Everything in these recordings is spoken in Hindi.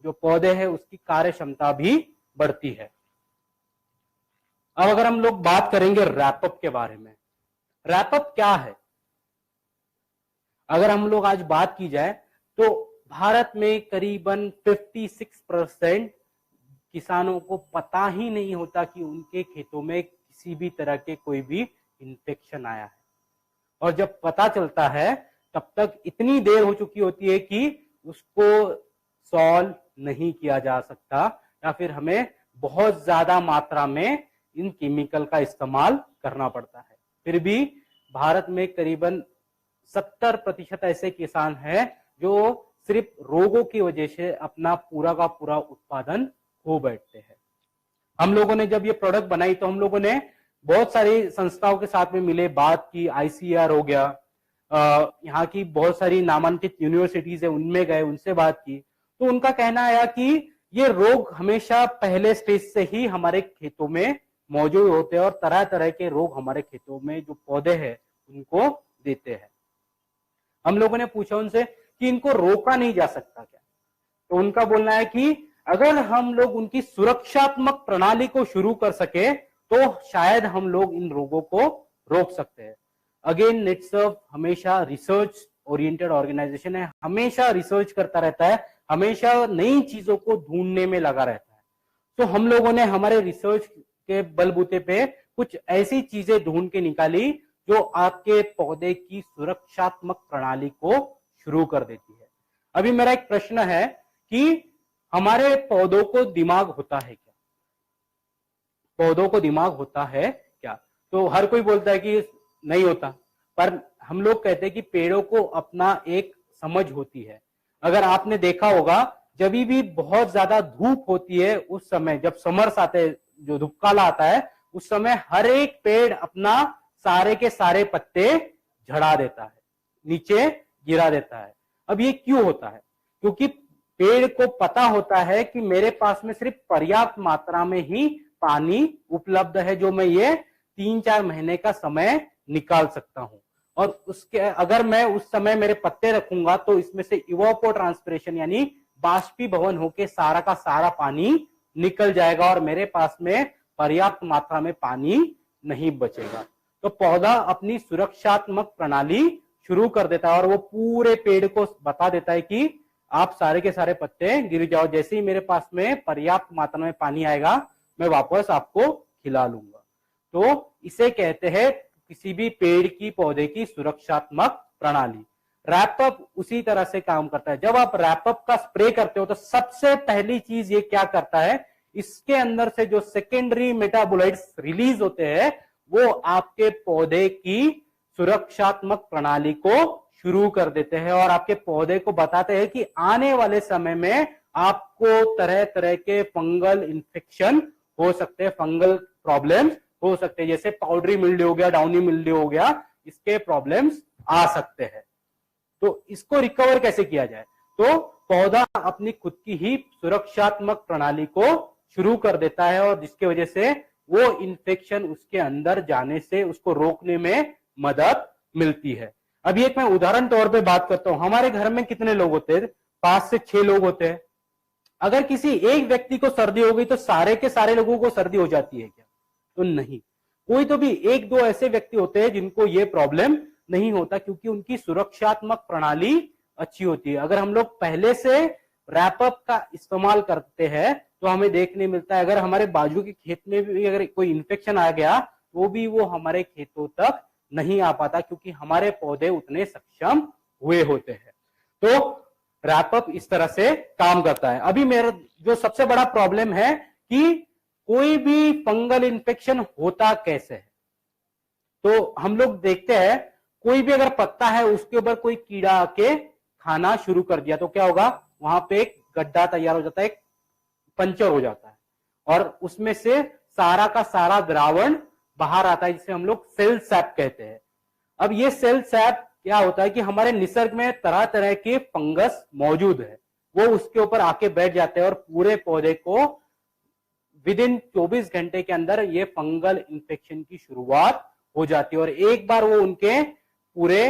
जो पौधे हैं उसकी कार्य क्षमता भी बढ़ती है। अब अगर हम लोग बात करेंगे रैपअप के बारे में, रैपअप क्या है? अगर हम लोग आज बात की जाए तो भारत में करीबन 56% किसानों को पता ही नहीं होता कि उनके खेतों में किसी भी तरह के कोई भी इन्फेक्शन आया है, और जब पता चलता है तब तक इतनी देर हो चुकी होती है कि उसको सॉल्व नहीं किया जा सकता, या फिर हमें बहुत ज्यादा मात्रा में इन केमिकल का इस्तेमाल करना पड़ता है। फिर भी भारत में करीबन 70% ऐसे किसान हैं जो सिर्फ रोगों की वजह से अपना पूरा का पूरा उत्पादन खो बैठते हैं। हम लोगों ने जब ये प्रोडक्ट बनाई तो हम लोगों ने बहुत सारी संस्थाओं के साथ में मिले बात की, ICAR हो गया, यहाँ की बहुत सारी नामांकित यूनिवर्सिटीज है उनमें गए, उनसे बात की, तो उनका कहना आया कि ये रोग हमेशा पहले स्टेज से ही हमारे खेतों में मौजूद होते हैं और तरह तरह के रोग हमारे खेतों में जो पौधे हैं उनको देते हैं। हम लोगों ने पूछा उनसे कि इनको रोका नहीं जा सकता क्या? तो उनका बोलना है कि अगर हम लोग उनकी सुरक्षात्मक प्रणाली को शुरू कर सके तो शायद हम लोग इन रोगों को रोक सकते हैं। अगेन नेटसर्व हमेशा रिसर्च ओरिएंटेड ऑर्गेनाइजेशन है, हमेशा रिसर्च करता रहता है, हमेशा नई चीजों को ढूंढने में लगा रहता है। तो हम लोगों ने हमारे रिसर्च के बलबूते पे कुछ ऐसी चीजें ढूंढ के निकाली जो आपके पौधे की सुरक्षात्मक प्रणाली को शुरू कर देती है। अभी मेरा एक प्रश्न है कि हमारे पौधों को दिमाग होता है क्या? पौधों को दिमाग होता है क्या? तो हर कोई बोलता है कि नहीं होता, पर हम लोग कहते हैं कि पेड़ों को अपना एक समझ होती है। अगर आपने देखा होगा जब भी बहुत ज्यादा धूप होती है उस समय, जब समर्स आते हैं, जो धूप काला आता है, उस समय हर एक पेड़ अपना सारे के सारे पत्ते झड़ा देता है, नीचे गिरा देता है। अब ये क्यों होता है? क्योंकि पेड़ को पता होता है कि मेरे पास में सिर्फ पर्याप्त मात्रा में ही पानी उपलब्ध है जो मैं ये 3-4 महीने का समय निकाल सकता हूं, और उसके अगर मैं उस समय मेरे पत्ते रखूंगा तो इसमें से इवापोट्रांसपिरेशन यानी बाष्पीभवन होके सारा का सारा पानी निकल जाएगा और मेरे पास में पर्याप्त मात्रा में पानी नहीं बचेगा। तो पौधा अपनी सुरक्षात्मक प्रणाली शुरू कर देता है और वो पूरे पेड़ को बता देता है कि आप सारे के सारे पत्ते गिर जाओ, जैसे ही मेरे पास में पर्याप्त मात्रा में पानी आएगा मैं वापस आपको खिला लूंगा। तो इसे कहते हैं किसी भी पेड़ की पौधे की सुरक्षात्मक प्रणाली। रैपअप उसी तरह से काम करता है। जब आप रैपअप का स्प्रे करते हो तो सबसे पहली चीज ये क्या करता है, इसके अंदर से जो सेकेंडरी मेटाबोलाइट्स रिलीज होते हैं वो आपके पौधे की सुरक्षात्मक प्रणाली को शुरू कर देते हैं और आपके पौधे को बताते हैं कि आने वाले समय में आपको तरह तरह के फंगल इन्फेक्शन हो सकते हैं, फंगल प्रॉब्लम्स हो सकते हैं, जैसे पाउडरी मिल्ड्यू हो गया, डाउनी मिल्ड्यू हो गया, इसके प्रॉब्लम्स आ सकते हैं। तो इसको रिकवर कैसे किया जाए? तो पौधा अपनी खुद की ही सुरक्षात्मक प्रणाली को शुरू कर देता है और जिसकी वजह से वो इन्फेक्शन उसके अंदर जाने से उसको रोकने में मदद मिलती है। अभी एक मैं उदाहरण तौर पे बात करता हूं। हमारे घर में कितने लोग होते हैं? 5 से 6 लोग होते हैं। अगर किसी एक व्यक्ति को सर्दी हो गई तो सारे के सारे लोगों को सर्दी हो जाती है क्या? तो नहीं, कोई तो भी 1-2 ऐसे व्यक्ति होते हैं जिनको ये प्रॉब्लम नहीं होता, क्योंकि उनकी सुरक्षात्मक प्रणाली अच्छी होती है। अगर हम लोग पहले से रैपअप का इस्तेमाल करते हैं तो हमें देखने मिलता है अगर हमारे बाजू के खेत में भी अगर कोई इन्फेक्शन आ गया तो भी वो हमारे खेतों तक नहीं आ पाता, क्योंकि हमारे पौधे उतने सक्षम हुए होते हैं। तो रैपअप इस तरह से काम करता है। अभी मेरा जो सबसे बड़ा प्रॉब्लम है कि कोई भी फंगल इन्फेक्शन होता कैसे है, तो हम लोग देखते हैं कोई भी अगर पत्ता है उसके ऊपर कोई कीड़ा आके खाना शुरू कर दिया तो क्या होगा, वहां पे एक गड्ढा तैयार हो जाता है, एक पंचर हो जाता है और उसमें से सारा का सारा द्रावण बाहर आता है, जिसे हम लोग सेल सैप कहते हैं। अब ये सेल सैप क्या होता है कि हमारे निसर्ग में तरह तरह के फंगस मौजूद है, वो उसके ऊपर आके बैठ जाते हैं और पूरे पौधे को विदिन 24 घंटे के अंदर ये फंगल इन्फेक्शन की शुरुआत हो जाती है और एक बार वो उनके पूरे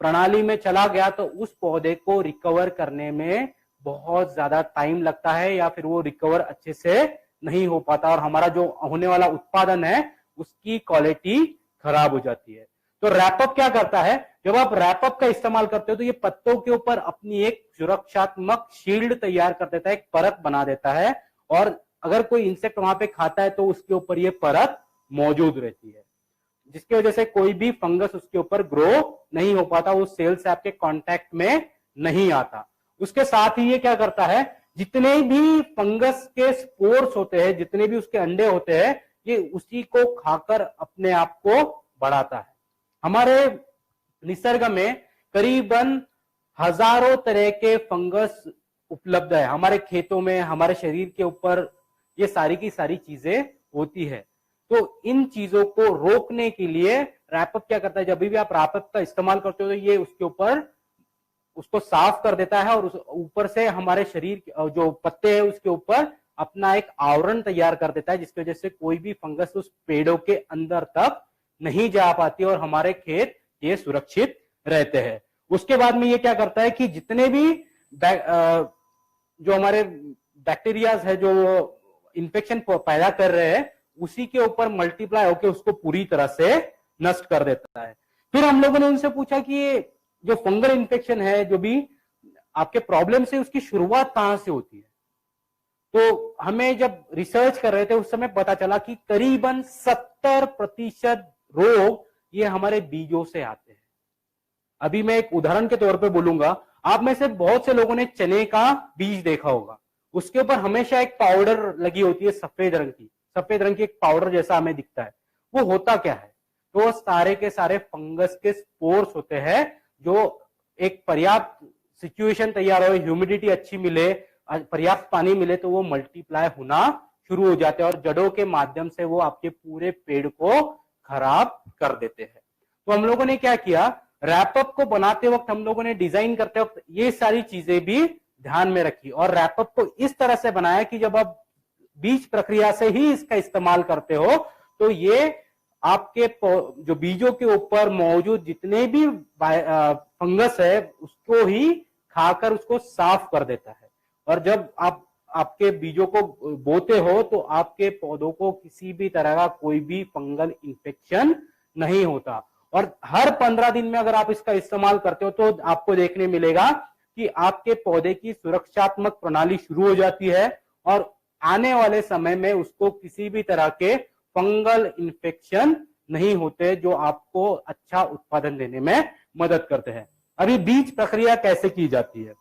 प्रणाली में चला गया तो उस पौधे को रिकवर करने में बहुत ज्यादा टाइम लगता है या फिर वो रिकवर अच्छे से नहीं हो पाता और हमारा जो होने वाला उत्पादन है उसकी क्वालिटी खराब हो जाती है। तो रैपअप क्या करता है, जब आप रैपअप का इस्तेमाल करते हो तो ये पत्तों के ऊपर अपनी एक सुरक्षात्मक शील्ड तैयार कर देता है, एक परत बना देता है, और अगर कोई इंसेक्ट वहां पे खाता है तो उसके ऊपर ये परत मौजूद रहती है, जिसकी वजह से कोई भी फंगस उसके ऊपर ग्रो नहीं हो पाता, वो सेल से आपके कांटेक्ट में नहीं आता। उसके साथ ही ये क्या करता है, जितने भी फंगस के स्पोर्स होते हैं, जितने भी उसके अंडे होते हैं, ये उसी को खाकर अपने आप को बढ़ाता है। हमारे निसर्ग में करीबन हजारों तरह के फंगस उपलब्ध है। हमारे खेतों में, हमारे शरीर के ऊपर ये सारी की सारी चीजें होती है। तो इन चीजों को रोकने के लिए रैपअप क्या करता है, जब भी आप रैपअप का इस्तेमाल करते हो तो ये उसके ऊपर उसको साफ कर देता है और उस ऊपर से हमारे शरीर जो पत्ते हैं उसके ऊपर अपना एक आवरण तैयार कर देता है, जिसकी वजह से कोई भी फंगस उस पेड़ों के अंदर तक नहीं जा पाती और हमारे खेत ये सुरक्षित रहते हैं। उसके बाद में ये क्या करता है कि जितने भी जो हमारे बैक्टीरियाज है जो इन्फेक्शन पैदा कर रहे हैं उसी के ऊपर मल्टीप्लाई होकर उसको पूरी तरह से नष्ट कर देता है। फिर हम लोगों ने उनसे पूछा कि ये जो फंगल इन्फेक्शन है, जो भी आपके प्रॉब्लम से, उसकी शुरुआत कहां से होती है। तो हमें जब रिसर्च कर रहे थे उस समय पता चला कि करीबन 70% रोग ये हमारे बीजों से आते हैं। अभी मैं एक उदाहरण के तौर पे बोलूंगा, आप में से बहुत से लोगों ने चने का बीज देखा होगा, उसके ऊपर हमेशा एक पाउडर लगी होती है सफेद रंग की एक पाउडर जैसा हमें दिखता है। वो होता क्या है, तो सारे के सारे फंगस के स्पोर्स होते हैं, जो एक पर्याप्त सिचुएशन तैयार हो, ह्यूमिडिटी अच्छी मिले, पर्याप्त पानी मिले तो वो मल्टीप्लाई होना शुरू हो जाते हैं और जड़ों के माध्यम से वो आपके पूरे पेड़ को खराब कर देते हैं। तो हम लोगों ने क्या किया, रैपअप को बनाते वक्त हम लोगों ने, डिजाइन करते वक्त ये सारी चीजें भी ध्यान में रखी और रैपअप को इस तरह से बनाया कि जब आप बीज प्रक्रिया से ही इसका इस्तेमाल करते हो तो ये आपके जो बीजों के ऊपर मौजूद जितने भी फंगस है उसको ही खाकर उसको साफ कर देता है। और जब आप आपके बीजों को बोते हो तो आपके पौधों को किसी भी तरह का कोई भी फंगल इन्फेक्शन नहीं होता। और हर 15 दिन में अगर आप इसका इस्तेमाल करते हो तो आपको देखने मिलेगा कि आपके पौधे की सुरक्षात्मक प्रणाली शुरू हो जाती है और आने वाले समय में उसको किसी भी तरह के फंगल इन्फेक्शन नहीं होते, जो आपको अच्छा उत्पादन देने में मदद करते हैं। अभी बीज प्रक्रिया कैसे की जाती है,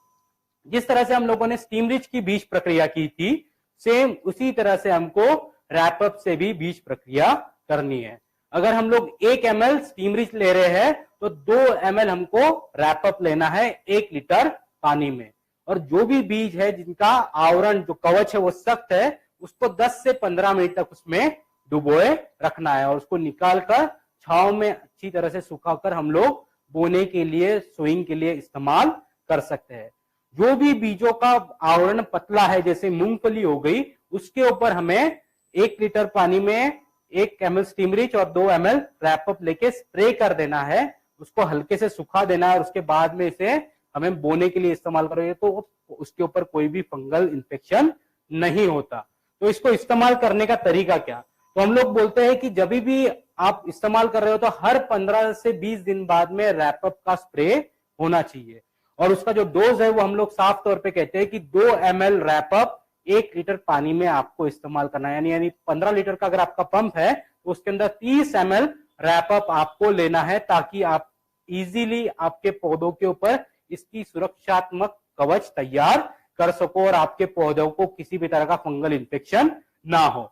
जिस तरह से हम लोगों ने स्टीम रिच की बीज प्रक्रिया की थी, सेम उसी तरह से हमको रैपअप से भी बीज प्रक्रिया करनी है। अगर हम लोग 1 ml स्टीम रिच ले रहे हैं तो 2 ml हमको रैपअप लेना है 1 लीटर पानी में। और जो भी बीज है जिनका आवरण, जो कवच है वो सख्त है, उसको 10 से 15 मिनट तक उसमें डुबोए रखना है और उसको निकालकर छांव में अच्छी तरह से सुखाकर हम लोग बोने के लिए, सोइंग के लिए इस्तेमाल कर सकते हैं। जो भी बीजों का आवरण पतला है, जैसे मूंगफली हो गई, उसके ऊपर हमें 1 लीटर पानी में 1 ml स्टीम रिच और 2 ml रैपअप लेके स्प्रे कर देना है, उसको हल्के से सुखा देना है और उसके बाद में इसे हमें बोने के लिए इस्तेमाल करोगे तो उसके ऊपर कोई भी फंगल इन्फेक्शन नहीं होता। तो इसको इस्तेमाल करने का तरीका क्या, तो हम लोग बोलते हैं कि जब भी आप इस्तेमाल कर रहे हो तो हर 15 से 20 दिन बाद में रैपअप का स्प्रे होना चाहिए और उसका जो डोज है वो हम लोग साफ तौर पे कहते हैं कि 2 ml रैपअप 1 लीटर पानी में आपको इस्तेमाल करना है। यानी 15 लीटर का अगर आपका पंप है तो उसके अंदर 30 ml रैपअप आपको लेना है, ताकि आप इजीली आपके पौधों के ऊपर इसकी सुरक्षात्मक कवच तैयार कर सको और आपके पौधों को किसी भी तरह का फंगल इन्फेक्शन ना हो।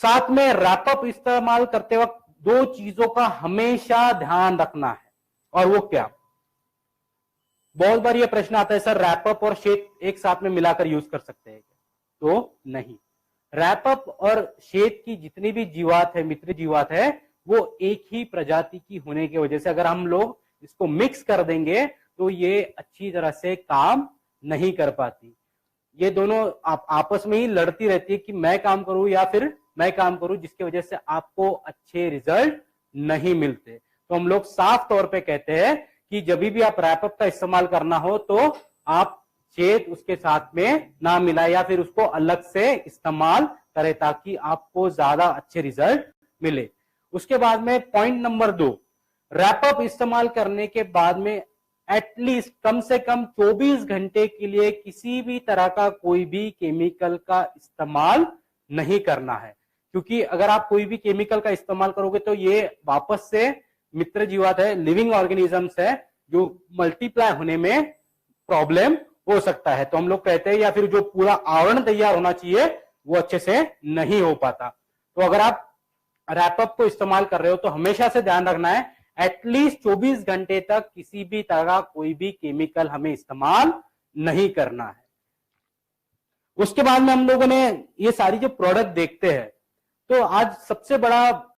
साथ में रैपअप इस्तेमाल करते वक्त 2 चीजों का हमेशा ध्यान रखना है, और वो क्या, बहुत बार ये प्रश्न आता है, सर रैपअप और शेत एक साथ में मिलाकर यूज कर सकते हैं, तो नहीं। रैपअप और शेत की जितनी भी जीवात है, मित्र जीवात है, वो एक ही प्रजाति की होने की वजह से अगर हम लोग इसको मिक्स कर देंगे तो ये अच्छी तरह से काम नहीं कर पाती। ये दोनों आपस में ही लड़ती रहती है कि मैं काम करूं या फिर मैं काम करूं, जिसकी वजह से आपको अच्छे रिजल्ट नहीं मिलते। तो हम लोग साफ तौर पे कहते हैं कि जब भी आप रैपअप का इस्तेमाल करना हो तो आप छेद उसके साथ में ना मिलाए या फिर उसको अलग से इस्तेमाल करें ताकि आपको ज्यादा अच्छे रिजल्ट मिले। उसके बाद में पॉइंट नंबर 2, रैपअप इस्तेमाल करने के बाद में एटलीस्ट कम से कम 24 घंटे के लिए किसी भी तरह का कोई भी केमिकल का इस्तेमाल नहीं करना है, क्योंकि अगर आप कोई भी केमिकल का इस्तेमाल करोगे तो ये वापस से मित्र जीवात है, लिविंग ऑर्गेनिजम्स है, जो मल्टीप्लाई होने में प्रॉब्लम हो सकता है। तो हम लोग कहते हैं या फिर जो पूरा आवरण तैयार होना चाहिए वो अच्छे से नहीं हो पाता। तो अगर आप रैपअप को इस्तेमाल कर रहे हो तो हमेशा से ध्यान रखना है एटलीस्ट 24 घंटे तक किसी भी तरह का कोई भी केमिकल हमें इस्तेमाल नहीं करना है। उसके बाद में हम लोगों ने ये सारी जो प्रोडक्ट देखते हैं, तो आज सबसे बड़ा